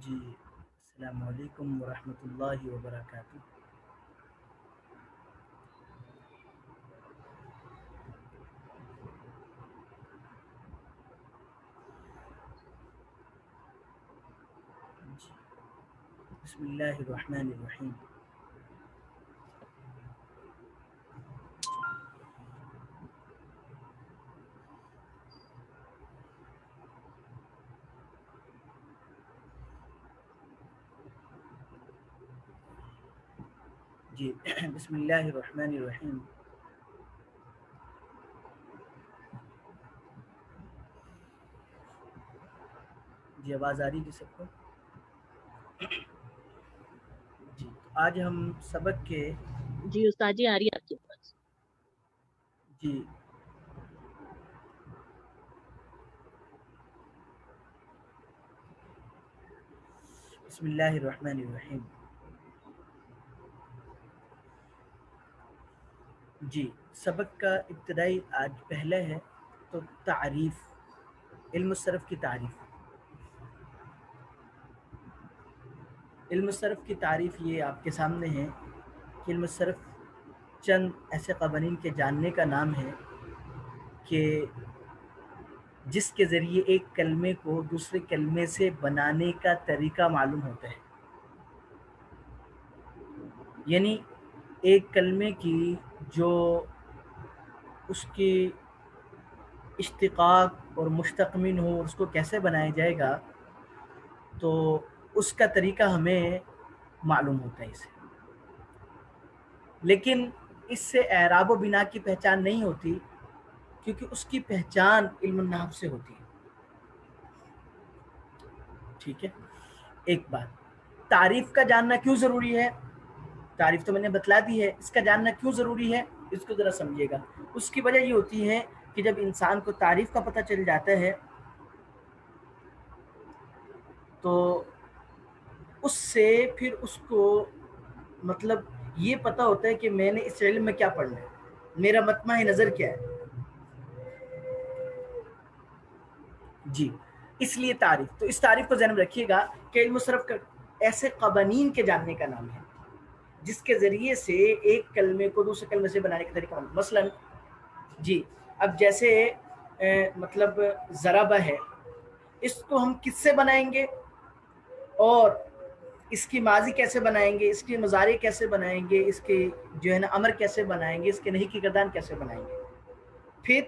جی السلام علیکم ورحمۃ اللہ وبرکاتہ. جی بسم اللہ الرحمن الرحیم. جی بسم اللہ الرحمن الرحیم. جی آواز آ رہی جی سب کو؟ جی آج ہم سبق کے جی استاد جی آ رہی ہے آپ کی بات. جی بسم اللہ الرحمن الرحیم. جی سبق کا ابتدائی آج پہلا ہے تو تعریف، علم الصرف کی تعریف. علم الصرف کی تعریف یہ آپ کے سامنے ہے کہ علم الصرف چند ایسے قوانین کے جاننے کا نام ہے کہ جس کے ذریعے ایک کلمے کو دوسرے کلمے سے بنانے کا طریقہ معلوم ہوتا ہے. یعنی ایک کلمے کی جو اس کی اشتقاق اور مشتق من ہو، اس کو کیسے بنایا جائے گا، تو اس کا طریقہ ہمیں معلوم ہوتا ہے اسے. لیکن اس سے اعراب و بنا کی پہچان نہیں ہوتی، کیونکہ اس کی پہچان علم النحو سے ہوتی ہے. ٹھیک ہے. ایک بات، تعریف کا جاننا کیوں ضروری ہے؟ تعریف تو میں نے بتلا دی ہے، اس کا جاننا کیوں ضروری ہے اس کو ذرا سمجھیے گا. اس کی وجہ یہ ہوتی ہے کہ جب انسان کو تعریف کا پتہ چل جاتا ہے تو اس سے پھر اس کو مطلب یہ پتہ ہوتا ہے کہ میں نے اس علم میں کیا پڑھنا ہے، میرا مطمع نظر کیا ہے. جی اس لیے تعریف، تو اس تعریف کو ذہن میں رکھیے گا کہ علم الصرف کا ایسے قوانین کے جاننے کا نام ہے جس کے ذریعے سے ایک کلمے کو دوسرے کلمے سے بنانے کا طریقہ. مثلا جی اب جیسے مطلب ضربہ ہے، اس کو ہم کس سے بنائیں گے اور اس کی ماضی کیسے بنائیں گے، اس کی مضارع کیسے بنائیں گے، اس کے جو ہے نا امر کیسے بنائیں گے، اس کے نہیں کی گردان کیسے بنائیں گے. پھر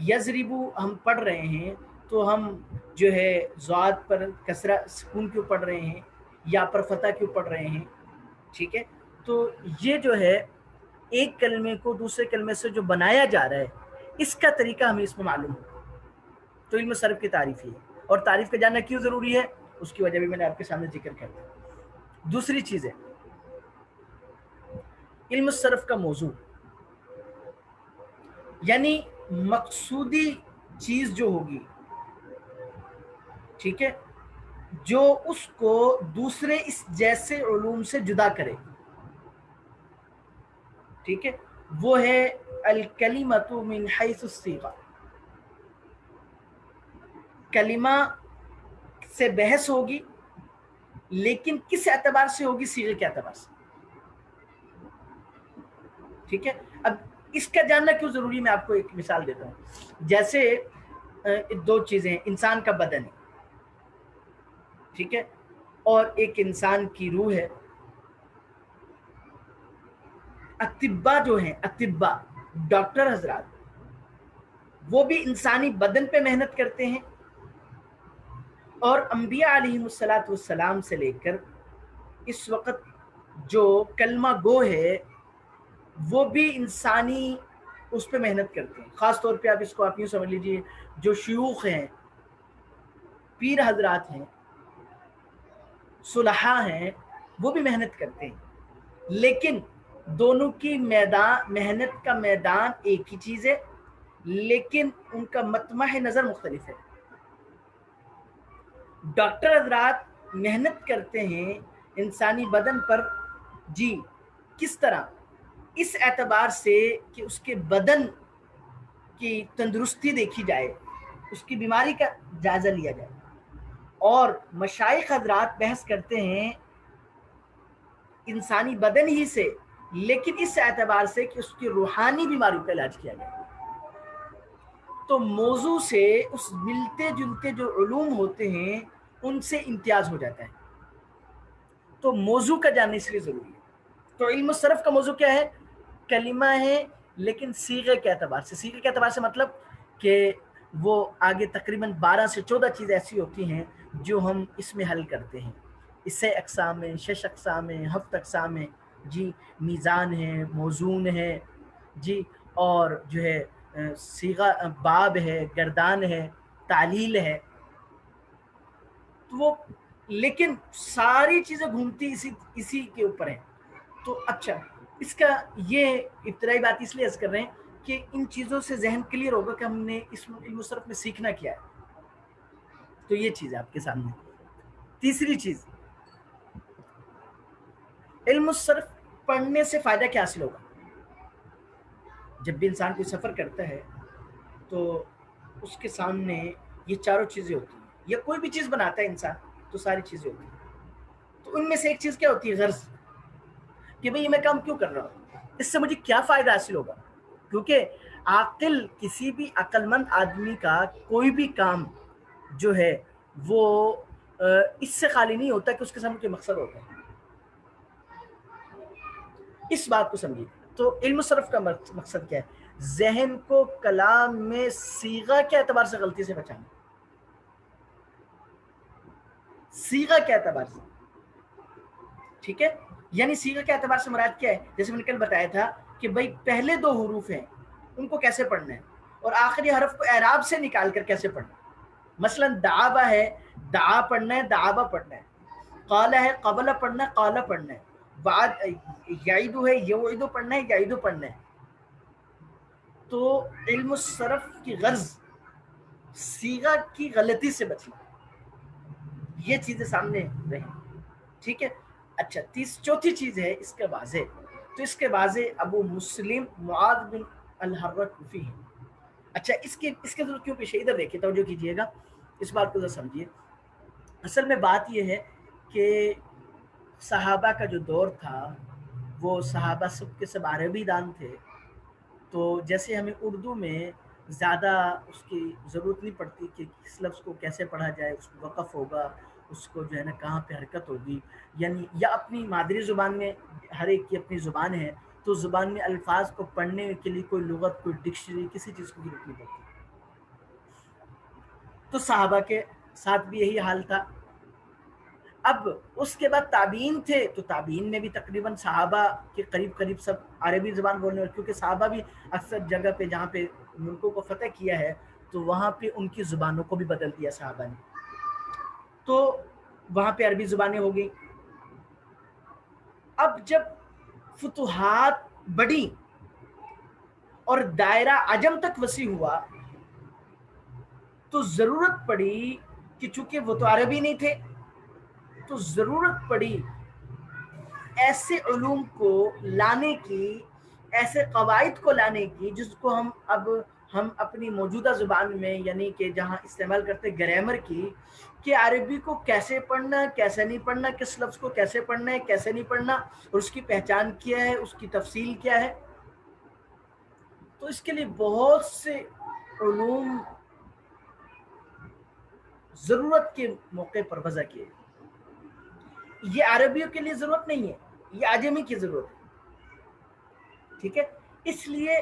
یضربو ہم پڑھ رہے ہیں تو ہم جو ہے ضاد پر کسرہ سکون کیوں پڑھ رہے ہیں، یا پر فتح کیوں پڑھ رہے ہیں. ٹھیک ہے. تو یہ جو ہے ایک کلمے کو دوسرے کلمے سے جو بنایا جا رہا ہے اس کا طریقہ ہمیں اس میں معلوم ہو. تو علم صرف کی تعریف ہی ہے. اور تعریف کا جاننا کیوں ضروری ہے اس کی وجہ بھی میں نے آپ کے سامنے ذکر کر دیا. دوسری چیز ہے علم الصرف کا موضوع، یعنی مقصودی چیز جو ہوگی، ٹھیک ہے، جو اس کو دوسرے اس جیسے علوم سے جدا کرے. ٹھیک ہے. وہ ہے الکلمۃ من حیث الصیغہ. کلمہ سے بحث ہوگی لیکن کس اعتبار سے ہوگی؟ صیغے کے اعتبار سے. ٹھیک ہے. اب اس کا جاننا کیوں ضروری، میں آپ کو ایک مثال دیتا ہوں. جیسے دو چیزیں ہیں، انسان کا بدن ہے، ٹھیک ہے، اور ایک انسان کی روح ہے. اطباء جو ہیں، اطباء ڈاکٹر حضرات، وہ بھی انسانی بدن پہ محنت کرتے ہیں، اور انبیاء علیہم الصلاۃ والسلام سے لے کر اس وقت جو کلمہ گو ہے وہ بھی انسانی اس پہ محنت کرتے ہیں. خاص طور پہ آپ اس کو آپ یوں سمجھ لیجیے، جو شیوخ ہیں، پیر حضرات ہیں، صلحاء ہیں، وہ بھی محنت کرتے ہیں. لیکن دونوں کی محنت کا میدان ایک ہی چیز ہے، لیکن ان کا مطمع نظر مختلف ہے. ڈاکٹر حضرات محنت کرتے ہیں انسانی بدن پر، جی کس طرح؟ اس اعتبار سے کہ اس کے بدن کی تندرستی دیکھی جائے، اس کی بیماری کا جائزہ لیا جائے. اور مشائخ حضرات بحث کرتے ہیں انسانی بدن ہی سے، لیکن اس اعتبار سے کہ اس کی روحانی بیماریوں کا علاج کیا گیا، تو موضوع سے اس ملتے جلتے جو علوم ہوتے ہیں ان سے امتیاز ہو جاتا ہے، تو موضوع کا جاننا اس لیے ضروری ہے۔ تو علم الصرف کا موضوع کیا ہے؟ کلمہ ہے، لیکن صیغے کے اعتبار سے، صیغے کے اعتبار سے مطلب کہ وہ آگے تقریباً 12 سے 14 چیزیں ایسی ہوتی ہیں جو ہم اس میں حل کرتے ہیں، اس سے اقسام ہیں، 6 اقسام ہیں، 7 اقسام ہیں جی، میزان ہے، موزون ہے جی، اور جو ہے صیغہ باب ہے، گردان ہے، تعلیل ہے، تو وہ لیکن ساری چیزیں گھومتی اسی کے اوپر ہیں۔ تو اچھا، اس کا یہ ابتدائی بات اس لیے عرض کر رہے ہیں کہ ان چیزوں سے ذہن کلیئر ہوگا کہ ہم نے اس علم الصرف میں سیکھنا کیا ہے۔ تو یہ چیز ہے آپ کے سامنے۔ تیسری چیز، علم الصرف پڑھنے سے فائدہ کیا حاصل ہوگا؟ جب بھی انسان کوئی سفر کرتا ہے تو اس کے سامنے یہ چاروں چیزیں ہوتی ہیں، یا کوئی بھی چیز بناتا ہے انسان تو ساری چیزیں ہوتی ہیں، تو ان میں سے ایک چیز کیا ہوتی ہے؟ غرض، کہ بھئی یہ میں کام کیوں کر رہا ہوں، اس سے مجھے کیا فائدہ حاصل ہوگا؟ کیونکہ عاقل، کسی بھی عقل مند آدمی کا کوئی بھی کام جو ہے وہ اس سے خالی نہیں ہوتا کہ اس کے سامنے کوئی مقصد ہوتا ہے۔ اس بات کو سمجھیے۔ تو علم الصرف کا مقصد کیا ہے؟ ذہن کو کلام میں صیغہ کے اعتبار سے غلطی سے بچانا، صیغہ کے اعتبار سے، ٹھیک ہے؟ یعنی صیغہ کے اعتبار سے مراد کیا ہے؟ جیسے میں نے کل بتایا تھا کہ بھائی پہلے 2 حروف ہیں ان کو کیسے پڑھنا ہے، اور آخری حرف کو اعراب سے نکال کر کیسے پڑھنا ہے۔ مثلا دعابہ ہے، دعا پڑھنا ہے، دعابہ پڑھنا ہے، قالہ ہے، قبلہ پڑھنا ہے، قالہ پڑھنا ہے، بعد یعیدو ہے، یوعیدو پڑھنا ہے، یعیدو پڑھنا ہے۔ تو علم الصرف کی غرض صیغہ کی غلطی سے بچنا، یہ چیزیں سامنے رہیں، ٹھیک ہے؟ اچھا، چوتھی چیز ہے اس کے واضح، تو اس کے واضح ابو مسلم معاذ بن الحرہ کوفی ہے۔ اچھا، اس کے ضرورت کیوں پیش ہے؟ ادھر دیکھیے، توجہ کیجیے گا، اس بات کو ذرا سمجھیے۔ اصل میں بات یہ ہے کہ صحابہ کا جو دور تھا وہ صحابہ سب کے سب عربی دان تھے، تو جیسے ہمیں اردو میں زیادہ اس کی ضرورت نہیں پڑتی کہ کس لفظ کو کیسے پڑھا جائے، اس کو وقف ہوگا، اس کو جو ہے نا کہاں پہ حرکت ہوگی، یعنی یا اپنی مادری زبان میں، ہر ایک کی اپنی زبان ہے، تو زبان میں الفاظ کو پڑھنے کے لیے کوئی لغت، کوئی ڈکشنری، کسی چیز کو ضرورت نہیں پڑتی۔ تو صحابہ کے ساتھ بھی یہی حال تھا۔ اب اس کے بعد تابعین تھے، تو تابعین نے بھی تقریباً صحابہ کے قریب سب عربی زبان بولنے والے، کیونکہ صحابہ بھی اکثر جگہ پہ جہاں پہ ملکوں کو فتح کیا ہے تو وہاں پہ ان کی زبانوں کو بھی بدل دیا صحابہ نے، تو وہاں پہ عربی زبانیں ہو گئی۔ اب جب فتوحات بڑھی اور دائرہ عجم تک وسیع ہوا تو ضرورت پڑی کہ چونکہ وہ تو عربی نہیں تھے، تو ضرورت پڑی ایسے علوم کو لانے کی، ایسے قواعد کو لانے کی جس کو ہم اپنی موجودہ زبان میں، یعنی کہ جہاں استعمال کرتے گرامر کی، کہ عربی کو کیسے پڑھنا، کیسے نہیں پڑھنا، کس لفظ کو کیسے پڑھنا ہے، کیسے نہیں پڑھنا، اور اس کی پہچان کیا ہے، اس کی تفصیل کیا ہے۔ تو اس کے لیے بہت سے علوم ضرورت کے موقع پر وضع کیے۔ یہ عربیوں کے لیے ضرورت نہیں ہے، یہ عجمی کی ضرورت ہے، ٹھیک ہے؟ اس لیے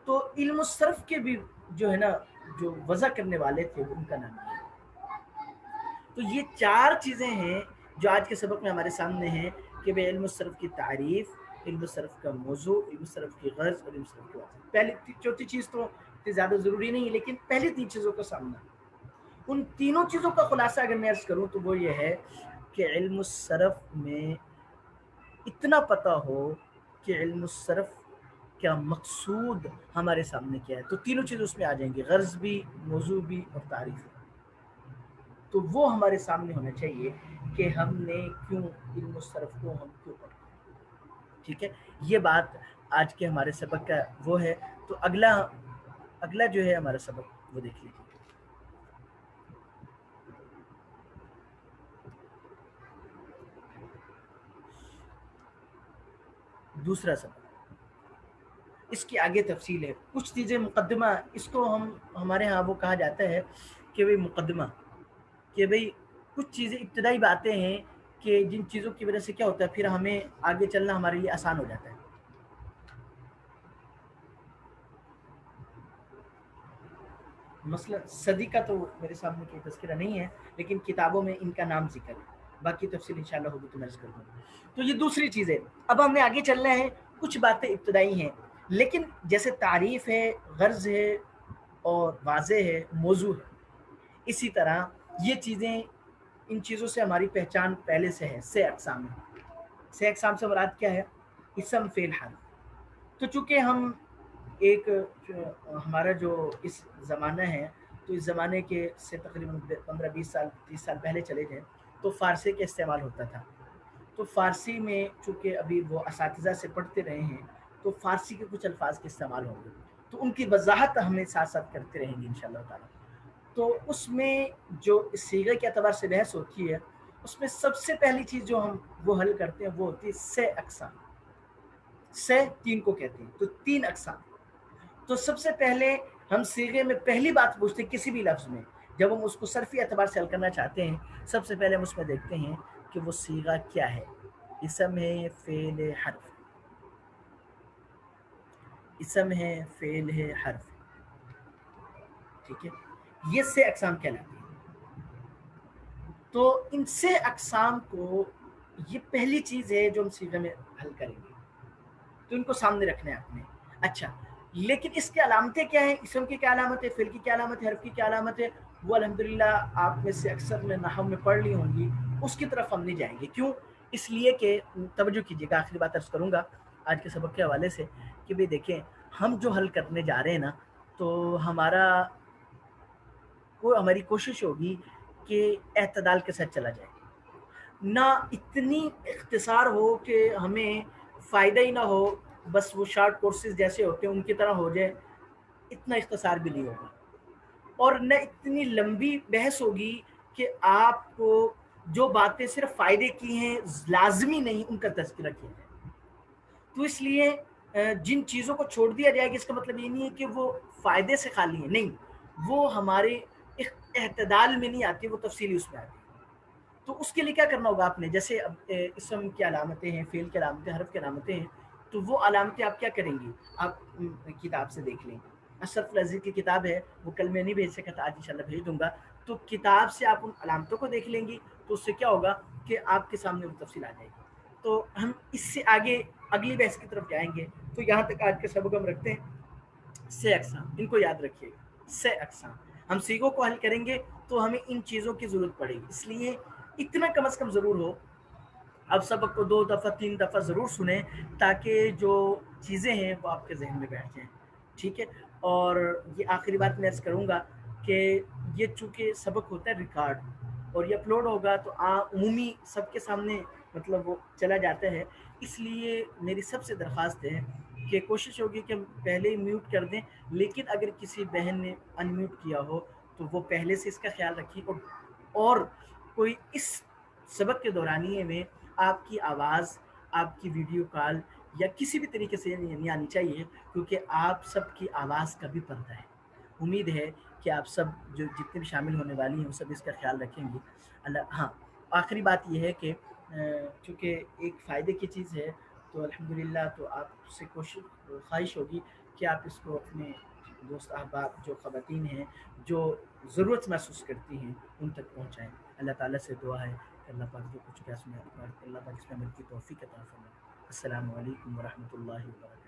تو علم الصرف کے بھی جو ہے نا جو وضع کرنے والے تھے ان کا نام ہے۔ تو یہ 4 چیزیں ہیں جو آج کے سبق میں ہمارے سامنے ہیں کہ بے علم الصرف کی تعریف، علم الصرف کا موضوع، علم الصرف کی غرض اور علم الصرف کی وجہ۔ پہلی چوتھی چیز تو زیادہ ضروری نہیں ہے، لیکن پہلی 3 چیزوں کا سامنا، ان تینوں چیزوں کا خلاصہ اگر میں عرض کروں تو وہ یہ ہے کہ علم الصرف میں اتنا پتہ ہو کہ علم الصرف کا مقصود ہمارے سامنے کیا ہے، تو تینوں چیزیں اس میں آ جائیں گی، غرض بھی، موضوع بھی اور تعریف بھی۔ تو وہ ہمارے سامنے ہونا چاہیے کہ ہم نے کیوں علم الصرف کو ہم کیوں پڑھیں، ٹھیک ہے؟ یہ بات آج کے ہمارے سبق کا وہ ہے۔ تو اگلا جو ہے ہمارا سبق وہ دیکھ لیجیے۔ دوسرا سبق، اس کی آگے تفصیل ہے، کچھ چیزیں مقدمہ، اس کو ہمارے ہاں وہ کہا جاتا ہے کہ بھئی مقدمہ، کہ بھئی کچھ چیزیں ابتدائی باتیں ہیں کہ جن چیزوں کی وجہ سے کیا ہوتا ہے پھر ہمیں آگے چلنا ہمارے لیے آسان ہو جاتا ہے. مثلا صدی کا تو میرے سامنے کوئی تذکرہ نہیں ہے، لیکن کتابوں میں ان کا نام ذکر ہے، باقی تفصیل انشاءاللہ ہوگی تو میں عرض کر دوں. تو یہ دوسری چیز ہے. اب ہمیں آگے چلنا ہے، کچھ باتیں ابتدائی ہیں، لیکن جیسے تعریف ہے، غرض ہے اور واضح ہے، موضوع ہے، اسی طرح یہ چیزیں، ان چیزوں سے ہماری پہچان پہلے سے ہے. سے اقسام ہے. سے اقسام سے مراد کیا ہے؟ اسم، فعل، حرف. تو چونکہ ہم ایک ہمارا جو اس زمانہ ہے، تو اس زمانے کے سے تقریباً 15-20 سال 30 سال پہلے چلے جائیں تو فارسی کا استعمال ہوتا تھا. تو فارسی میں چونکہ ابھی وہ اساتذہ سے پڑھتے رہے ہیں تو فارسی کے کچھ الفاظ کے استعمال ہوں گے، تو ان کی وضاحت ہمیں ساتھ ساتھ کرتے رہیں گے انشاءاللہ تعالیٰ. تو اس میں جو صیغے کے اعتبار سے بحث ہوتی ہے، اس میں سب سے پہلی چیز جو ہم وہ حل کرتے ہیں وہ ہوتی ہے سے اقسام. سے 3 کو کہتے ہیں، تو 3 اقسام. تو سب سے پہلے ہم صیغے میں پہلی بات پوچھتے ہیں کسی بھی لفظ میں، جب ہم اس کو صرفی اعتبار سے حل کرنا چاہتے ہیں، سب سے پہلے ہم اس میں دیکھتے ہیں کہ وہ صیغہ کیا ہے. اسم ہے، فعل ہے، حرف. اسم ہے، فعل ہے، حرف. ٹھیک ہے، یہ سے اقسام کہلاتے ہیں. تو ان سے اقسام کو، یہ پہلی چیز ہے جو ہم صیغے میں حل کریں گے، تو ان کو سامنے رکھنا ہے آپ نے. اچھا، لیکن اس کی علامتیں کیا ہیں؟ اسم کی کیا علامت ہے، فعل کی کیا علامت ہے، حرف کی کیا علامت ہے؟ وہ الحمدللہ آپ میں سے اکثر نے نحو میں پڑھ لی ہوں گی، اس کی طرف ہم نہیں جائیں گے. کیوں؟ اس لیے کہ توجہ کیجیے گا، آخری بات عرض کروں گا آج کے سبق کے حوالے سے کہ بھئی دیکھیں، ہم جو حل کرنے جا رہے ہیں نا، تو ہماری کوشش ہوگی کہ اعتدال کے ساتھ چلا جائے، نہ اتنی اختصار ہو کہ ہمیں فائدہ ہی نہ ہو، بس وہ شارٹ کورسز جیسے ہوتے ہیں ان کی طرح ہو جائے، اتنا اختصار بھی نہیں ہوگا. اور نہ اتنی لمبی بحث ہوگی کہ آپ کو جو باتیں صرف فائدے کی ہیں لازمی نہیں ان کا تذکرہ کیا جائے. تو اس لیے جن چیزوں کو چھوڑ دیا جائے گا اس کا مطلب یہ نہیں ہے کہ وہ فائدے سے خالی ہیں، نہیں، وہ ہمارے اعتدال میں نہیں آتی، وہ تفصیلی اس میں آتی ہے. تو اس کے لیے کیا کرنا ہوگا آپ نے؟ جیسے اب اسم کی علامتیں ہیں، فعل کی علامتیں، حرف کی علامتیں ہیں، تو وہ علامتیں آپ کیا کریں گی؟ آپ کتاب سے دیکھ لیں. اشرف العزیز کی کتاب ہے، وہ کل میں نہیں بھیج سکا تھا، آج انشاءاللہ بھیج دوں گا. تو کتاب سے آپ ان علامتوں کو دیکھ لیں گی، تو اس سے کیا ہوگا کہ آپ کے سامنے وہ تفصیل آ جائے گی. تو ہم اس سے آگے اگلی بحث کی طرف جائیں گے. تو یہاں تک آج کے سبق ہم رکھتے ہیں. سے اقسام، ان کو یاد رکھیے گا. سے اقسام ہم صیغوں کو حل کریں گے تو ہمیں ان چیزوں کی ضرورت پڑے گی. اس لیے اتنا کم از کم ضرور ہو، اب سبق کو 2 دفعہ 3 دفعہ ضرور سنیں تاکہ جو چیزیں ہیں وہ آپ کے ذہن میں بیٹھ جائیں. ٹھیک ہے. اور یہ آخری بات میں عرض کروں گا کہ یہ چونکہ سبق ہوتا ہے ریکارڈ اور یہ اپلوڈ ہوگا تو عمومی سب کے سامنے مطلب وہ چلا جاتا ہے. اس لیے میری سب سے درخواست ہے کہ کوشش ہوگی کہ ہم پہلے ہی میوٹ کر دیں، لیکن اگر کسی بہن نے ان میوٹ کیا ہو تو وہ پہلے سے اس کا خیال رکھیں. اور کوئی اس سبق کے دورانیے میں آپ کی آواز، آپ کی ویڈیو کال یا کسی بھی طریقے سے نہیں آنی چاہیے، کیونکہ آپ سب کی آواز کا بھی پردہ ہے. امید ہے کہ آپ سب جو جتنے بھی شامل ہونے والی ہیں وہ سب اس کا خیال رکھیں گی. ہاں، آخری بات یہ ہے کہ چونکہ ایک فائدے کی چیز ہے تو الحمدللہ تو آپ سے خواہش ہوگی کہ آپ اس کو اپنے دوست احباب جو خواتین ہیں جو ضرورت محسوس کرتی ہیں ان تک پہنچائیں. اللہ تعالیٰ سے دعا ہے کہ اللہ پاک جو کچھ کیا سنا اللہ پاک اس میں عمل کی توفیق عطا فرمائے. السلام علیکم ورحمۃ اللہ وبرکاتہ.